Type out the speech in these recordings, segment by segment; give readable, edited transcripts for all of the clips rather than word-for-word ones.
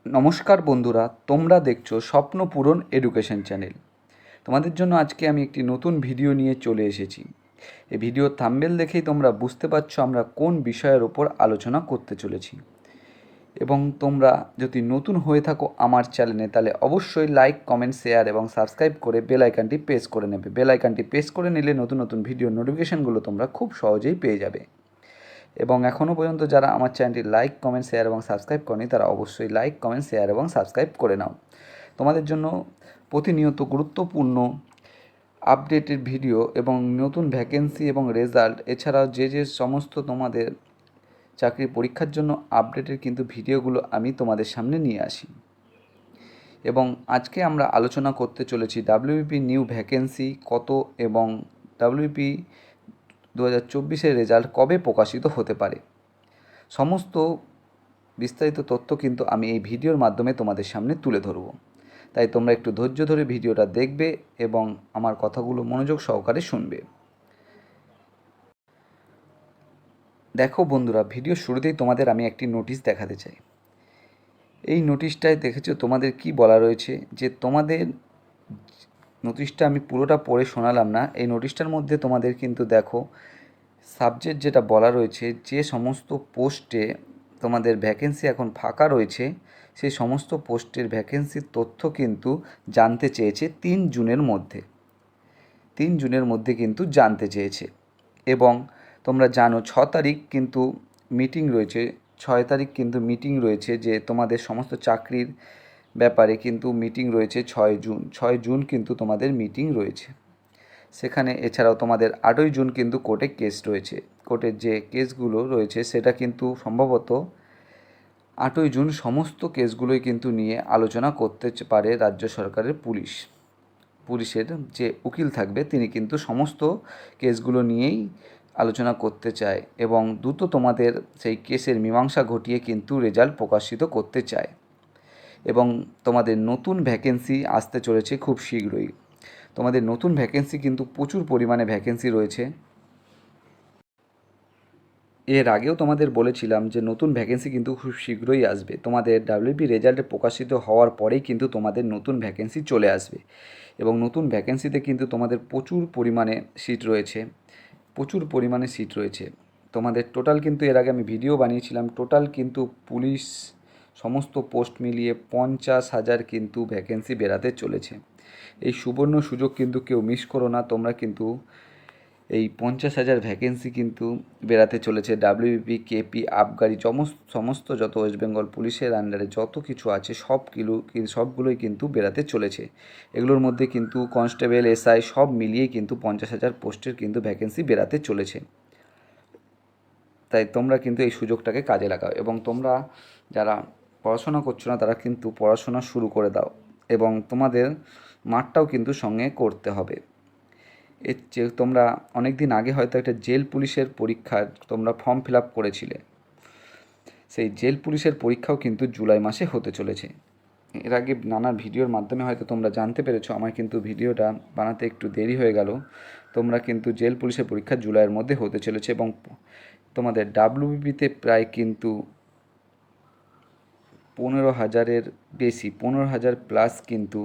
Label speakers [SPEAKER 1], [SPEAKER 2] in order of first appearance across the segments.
[SPEAKER 1] নমস্কার বন্ধুরা, তোমরা দেখছো স্বপ্ন পূরণ এডুকেশন চ্যানেল। তোমাদের জন্য আজকে আমি একটি নতুন ভিডিও নিয়ে চলে এসেছি। এই ভিডিওর থাম্বনেল দেখেই তোমরা বুঝতে পারছো আমরা কোন বিষয়ের ওপর আলোচনা করতে চলেছি। এবং তোমরা যদি নতুন হয়ে থাকো আমার চ্যানেলে, তাহলে অবশ্যই লাইক, কমেন্ট, শেয়ার এবং সাবস্ক্রাইব করে বেল আইকনটি প্রেস করে নেবে। বেল আইকনটি প্রেস করে নিলে নতুন নতুন ভিডিওর নোটিফিকেশানগুলো তোমরা খুব সহজেই পেয়ে যাবে। এবং এখনও পর্যন্ত যারা আমার চ্যানেলটি লাইক, কমেন্ট, শেয়ার এবং সাবস্ক্রাইব করেনি, তারা অবশ্যই লাইক, কমেন্ট, শেয়ার এবং সাবস্ক্রাইব করে নাও। তোমাদের জন্য প্রতিনিয়ত গুরুত্বপূর্ণ আপডেটেড ভিডিও এবং নতুন ভ্যাকেন্সি এবং রেজাল্ট, এছাড়াও যে সমস্ত তোমাদের চাকরির পরীক্ষার জন্য আপডেটের কিন্তু ভিডিওগুলো আমি তোমাদের সামনে নিয়ে আসি। এবং আজকে আমরা আলোচনা করতে চলেছি ডাব্লিউবিপি নিউ ভ্যাকেন্সি কত এবং ডাব্লিউবিপি 2024-এর রেজাল্ট কবে প্রকাশিত হতে পারে। সমস্ত বিস্তারিত তথ্য কিন্তু আমি এই ভিডিওর মাধ্যমে তোমাদের সামনে তুলে ধরব। তাই তোমরা একটু ধৈর্য ধরে ভিডিওটা দেখবে এবং আমার কথাগুলো মনোযোগ সহকারে শুনবে। দেখো বন্ধুরা, ভিডিও শুরুতেই তোমাদের আমি একটি নোটিশ দেখাতে চাই। এই নোটিশটায় দেখেছো তোমাদের কি বলা রয়েছে, যে তোমাদের নোটিশটা আমি পুরোটা পড়ে শোনালাম না। এই নোটিশটার মধ্যে তোমাদের কিন্তু দেখো সাবজেক্ট যেটা বলা রয়েছে, যে সমস্ত পোস্টে তোমাদের ভ্যাকেন্সি এখন ফাঁকা রয়েছে, সেই সমস্ত পোস্টের ভ্যাকেন্সির তথ্য কিন্তু জানতে চেয়েছে 3 জুনের মধ্যে। 3 জুনের মধ্যে কিন্তু জানতে চেয়েছে। এবং তোমরা জানো 6 তারিখ কিন্তু মিটিং রয়েছে। 6 তারিখ কিন্তু মিটিং রয়েছে, যে তোমাদের সমস্ত চাকরির ব্যাপারে কিন্তু মিটিং রয়েছে 6 জুন। 6 জুন কিন্তু তোমাদের মিটিং রয়েছে সেখানে। এছাড়াও তোমাদের 8ই জুন কিন্তু কোর্টে কেস রয়েছে। কোর্টের যে কেসগুলো রয়েছে সেটা কিন্তু সম্ভবত 8ই জুন সমস্ত কেসগুলোই কিন্তু নিয়ে আলোচনা করতে পারে রাজ্য সরকারের পুলিশের যে উকিল থাকবে, তিনি কিন্তু সমস্ত কেসগুলো নিয়েই আলোচনা করতে চায় এবং দ্রুত তোমাদের সেই কেসের মীমাংসা ঘটিয়ে কিন্তু রেজাল্ট প্রকাশিত করতে চায়। এবং তোমাদের নতুন ভ্যাকেন্সি আসতে চলেছে খুব শীঘ্রই। তোমাদের নতুন ভ্যাকেন্সি কিন্তু প্রচুর পরিমাণে ভ্যাকেন্সি রয়েছে। এর আগেও তোমাদের বলেছিলাম যে নতুন ভ্যাকেন্সি কিন্তু খুব শীঘ্রই আসবে। তোমাদের ডাব্লিউবি রেজাল্টে প্রকাশিত হওয়ার পরেই কিন্তু তোমাদের নতুন ভ্যাকেন্সি চলে আসবে। এবং নতুন ভ্যাকেন্সিতে কিন্তু তোমাদের প্রচুর পরিমাণে সিট রয়েছে। প্রচুর পরিমাণে সিট রয়েছে তোমাদের। টোটাল কিন্তু এর আগে আমি ভিডিও বানিয়েছিলাম, টোটাল কিন্তু পুলিশ সমস্ত পোস্ট মিলিয়ে 50,000 কিন্তু ভ্যাকেন্সি বেরাতে চলেছে। এই সুবর্ণ সুযোগ কিন্তু কেউ মিস করো না। তোমরা কিন্তু এই 50,000 ভ্যাকেন্সি কিন্তু বেরাতে চলেছে। ডাব্লিউবিপি, কেপি, আবগারি, সমস্ত যত ওয়েস্ট বেঙ্গল পুলিশের আন্ডারে যত কিছু আছে সবগুলোই কিন্তু বেরাতে চলেছে। এগুলোর মধ্যে কিন্তু কনস্টেবল, এসআই সব মিলিয়েই কিন্তু 50,000 পোস্টের কিন্তু ভ্যাকেন্সি বেরাতে চলেছে। তাই তোমরা কিন্তু এই সুযোগটাকে কাজে লাগাও এবং তোমরা যারা পড়াশোনা করছো না তারা কিন্তু পড়াশোনা শুরু করে দাও। এবং তোমাদের মাঠটাও কিন্তু সঙ্গে করতে হবে। এর যে তোমরা অনেক দিন আগে হয়তো একটা জেল পুলিশের পরীক্ষার তোমরা ফর্ম ফিল আপ করেছিলে, সেই জেল পুলিশের পরীক্ষাও কিন্তু জুলাই মাসে হতে চলেছে। এর আগে নানা ভিডিওর মাধ্যমে হয়তো তোমরা জানতে পেরেছো, আমার কিন্তু ভিডিওটা বানাতে একটু দেরি হয়ে গেল। তোমরা কিন্তু জেল পুলিশের পরীক্ষা জুলাইয়ের মধ্যে হতে চলেছে এবং তোমাদের ডাব্লিউবিপিতে প্রায় কিন্তু 15,000-এর বেশি, 15,000 প্লাস কিন্তু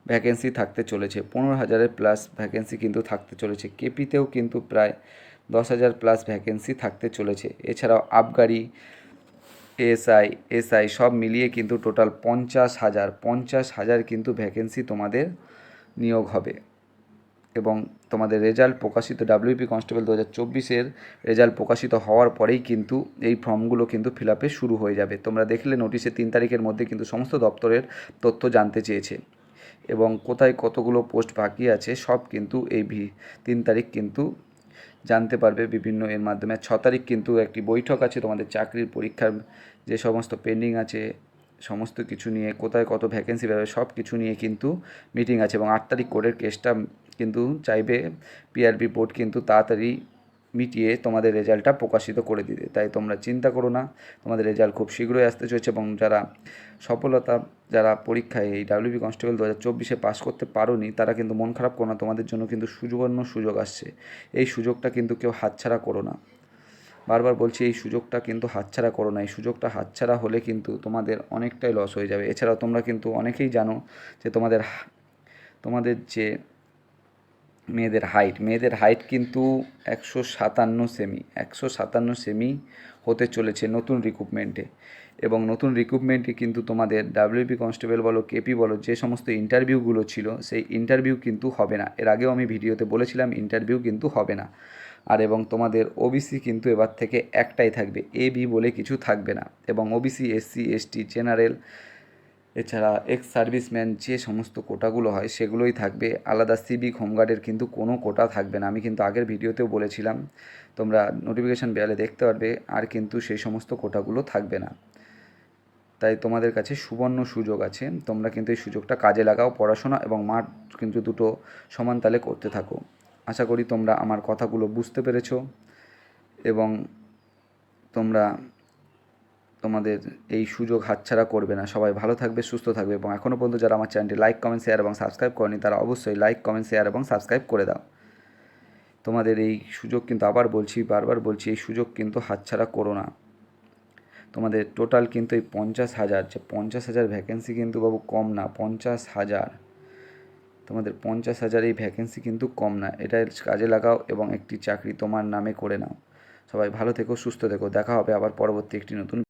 [SPEAKER 1] ভ্যাকেন্সি থাকতে চলেছে। 15,000-এর প্লাস ভ্যাকেন্সি কিন্তু থাকতে চলেছে। কেপিতেও কিন্তু প্রায় 10,000 প্লাস ভ্যাকেন্সি থাকতে চলেছে। এছাড়াও আবগারি, এসআই সব মিলিয়ে কিন্তু টোটাল 50,000 কিন্তু ভ্যাকেন্সি তোমাদের নিয়োগ হবে। এবং তোমাদের রেজাল্ট প্রকাশিত ডাব্লিউপি কনস্টেবল 2024-এর রেজাল্ট প্রকাশিত হওয়ার পরেই কিন্তু এই ফর্মগুলো কিন্তু ফিল আপে শুরু হয়ে যাবে। তোমরা দেখলে নোটিশে 3 তারিখের মধ্যে কিন্তু সমস্ত দপ্তরের তথ্য জানতে চেয়েছে এবং কোথায় কতগুলো পোস্ট বাকি আছে সব কিন্তু এই 3 তারিখ কিন্তু জানতে পারবে বিভিন্ন এর মাধ্যমে। 6 তারিখ কিন্তু একটি বৈঠক আছে তোমাদের চাকরির পরীক্ষার যে সমস্ত পেন্ডিং আছে সমস্ত কিছু নিয়ে, কোথায় কত ভ্যাকেন্সি বেরোবে সব কিছু নিয়ে কিন্তু মিটিং আছে। এবং 8 তারিখ কোর্টের কেসটা কিন্তু চাইবে পিআরবি বোর্ড কিন্তু তাড়াতাড়ি মিটিয়ে তোমাদের রেজাল্টটা প্রকাশিত করে দিতে। তাই তোমরা চিন্তা করো না, তোমাদের রেজাল্ট খুব শীঘ্রই আসতে চলেছে। এবং যারা পরীক্ষায় এই ডাব্লিউবি কনস্টেবল 2024-এ পাস করতে পারোনি, তারা কিন্তু মন খারাপ করো না, তোমাদের জন্য কিন্তু সুবর্ণ সুযোগ আসছে। এই সুযোগটা কিন্তু কেউ হাতছাড়া করো না। বারবার বলছি এই সুযোগটা কিন্তু হাতছাড়া করো না। এই সুযোগটা হাতছাড়া হলে কিন্তু তোমাদের অনেকটাই লস হয়ে যাবে। এছাড়াও তোমরা কিন্তু অনেকেই জানো যে তোমাদের যে মেয়েদের হাইট কিন্তু 157 সেমি হতে চলেছে নতুন রিক্রুটমেন্টে। এবং নতুন রিক্রুটমেন্টে কিন্তু তোমাদের ডাব্লিউপি কনস্টেবল বলো, কেপি বলো, যে সমস্ত ইন্টারভিউগুলো ছিল সেই ইন্টারভিউ কিন্তু হবে না। এর আগেও আমি ভিডিওতে বলেছিলাম ইন্টারভিউ কিন্তু হবে না। আর এবং তোমাদের ওবিসি কিন্তু এবার থেকে একটাই থাকবে, এ বি বলে কিছু থাকবে না। এবং ওবিসি, এসসি, এসটি, জেনারেল, এছাড়া এক্স সার্ভিসম্যান যে সমস্ত কোটাগুলো হয় সেগুলোই থাকবে। আলাদা সিভিক, হোমগার্ডের কিন্তু কোনো কোটা থাকবে না। আমি কিন্তু আগের ভিডিওতেও বলেছিলাম, তোমরা নোটিফিকেশান বেয়ালে দেখতে পারবে। আর কিন্তু সেই সমস্ত কোটাগুলো থাকবে না। তাই তোমাদের কাছে সুবর্ণ সুযোগ আছে, তোমরা কিন্তু এই সুযোগটা কাজে লাগাও। পড়াশোনা এবং মাঠ কিন্তু দুটো সমান তালে করতে থাকো। আশা করি তোমরা আমার কথাগুলো বুঝতে পেরেছো এবং তোমরা তোমাদের এই সুযোগ হাতছাড়া করবে না। সবাই ভালো থাকবে, সুস্থ থাকবে এবং এখনও পর্যন্ত যারা আমার চ্যানেলটি লাইক, কমেন্ট, শেয়ার এবং সাবস্ক্রাইব করেনি তারা অবশ্যই লাইক, কমেন্ট, শেয়ার এবং সাবস্ক্রাইব করে দাও। তোমাদের এই সুযোগ কিন্তু বারবার বলছি এই সুযোগ কিন্তু হাতছাড়া করো না। তোমাদের টোটাল কিন্তু এই 50,000, যে 50,000 ভ্যাকেন্সি কিন্তু বাবু কম না। 50,000, তোমাদের 50,000 এই ভ্যাকেন্সি কিন্তু কম না। এটা কাজে লাগাও এবং একটি চাকরি তোমার নামে করে নাও। সবাই ভালো থেকো, সুস্থ থেকো। দেখা হবে আবার পরবর্তী একটি নতুন